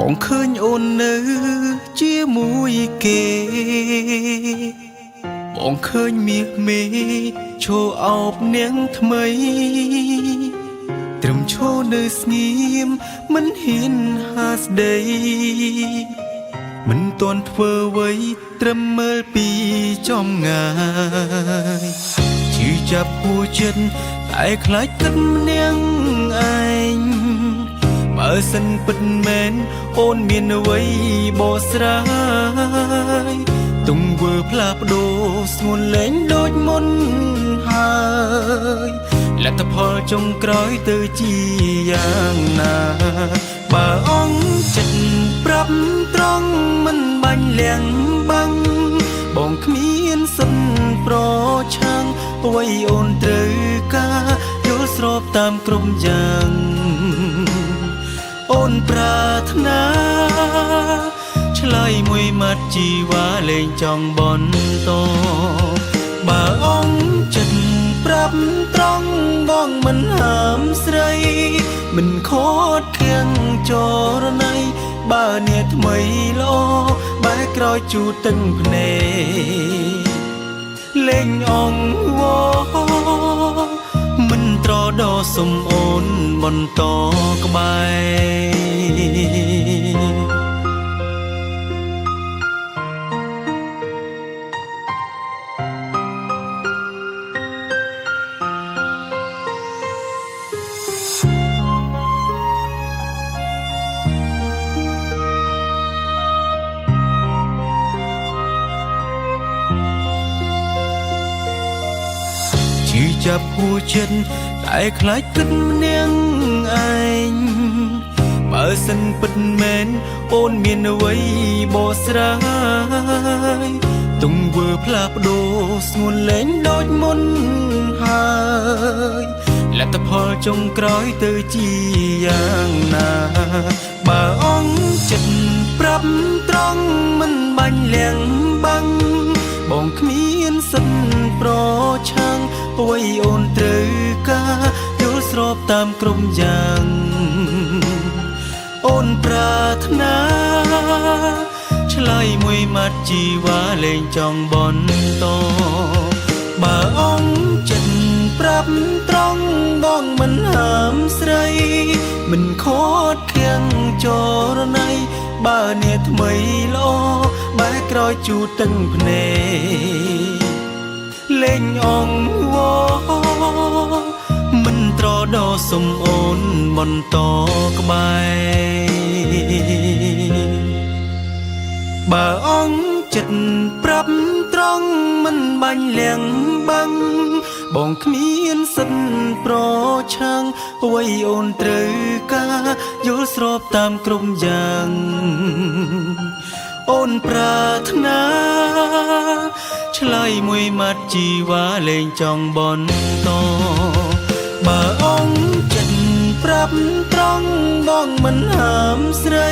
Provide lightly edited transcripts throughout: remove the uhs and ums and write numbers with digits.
បងឃើញអូននៅជាមួយគេបងឃើញមាសមេឈោអោបនាងថ្មីត្រឹមឈោនៅស្ងៀមមិនហ៊ានហាស្ដីមិនទាន់ធ្វើអ្វីត្រឹមមើលពីចំងាយជឿចាប់ហួចិត្តតែខ្លាចគិតម្នាក់ឯងបើសិនពិតមែនអូនមានអ្វីបកស្រាយទង្វើផ្លាស់ប្ដូរស្ងួនលែងដូចមុនហើយលទ្ធផលចុងក្រោយទៅជាយ៉ាងណាបើអង្គចិត្តប្រាប់ត្រង់មិនបាញ់លៀងបាំងបងគ្មានសិនប្រឆាំងអ្វីអូនត្រូវការយល់ស្របតាមគ្រប់យ៉ាងអូនប្រាថ្នាឆ្លើយមួយម៉ាត់ជីវ៉ាលែងចង់បន្តបើអង្គចិត្តប្រាប់ត្រង់បងមិនហាមស្រីមិនខត់ខៀងចរណៃបើអ្នកថ្មីល្អបែរក្រោយជូតទឹកភ្នែកលេងអងវមិនត្រដោសុំអូនបន្តក្បែរជឿចាប់ហួចិត្តតែខ្លាចគិតម្នាក់ឯងបើសិនពិតមែនអូនមានអ្វីបកស្រាយទង្វើផ្លាស់ប្ដូរស្ងួនលែងដូចមុនហើយលទ្ធផលចុងក្រោយទៅជាយ៉ាងណាបើអង្គចិត្តប្រាប់ត្រង់មិនបាញ់លៀងបាំងបងគ្មានសិនប្រឆាំងអ្វីអូនត្រូវការយល់ស្របតាមគ្រប់យ៉ាងអូនប្រាថ្នាឆ្លើយមួយម៉ាត់ជីវ៉ាលែងចង់បន្តបើអង្គចិត្តប្រាប់ត្រង់បងមិនហាមស្រីមិនខត់ខៀងចរណៃបើអ្នកថ្មីល្អបែរក្រោយជូតទឹកភ្នែកលេងអងវមិនត្រដោសុំអូនបន្តក្បែរបើអង្គចិត្តប្រាប់ត្រង់មិនបាញ់លៀងបាំងបងគ្មានសិនប្រឆាំងអ្វីអូនត្រូវការយល់ស្របតាមគ្រប់យ៉ាងអូនប្រាថ្នាឆ្លើយមួយម៉ាត់ជីវ៉ាលែងចង់បន្តបើអង្គចិត្តប្រាប់ត្រង់បងមិនហាមស្រី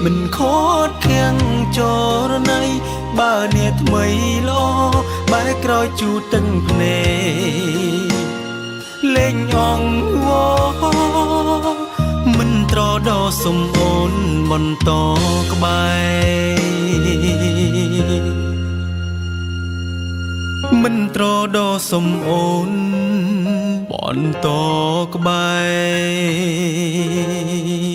មិនខត់ខៀងចរណៃបើអ្នកថ្មីល្អបែរក្រោយជូតទឹកភ្នែកលេងអងវមិនត្រដោសុំអូនបន្តក្បែរមិនត្រដោសុំអូនបន្តក្បែរ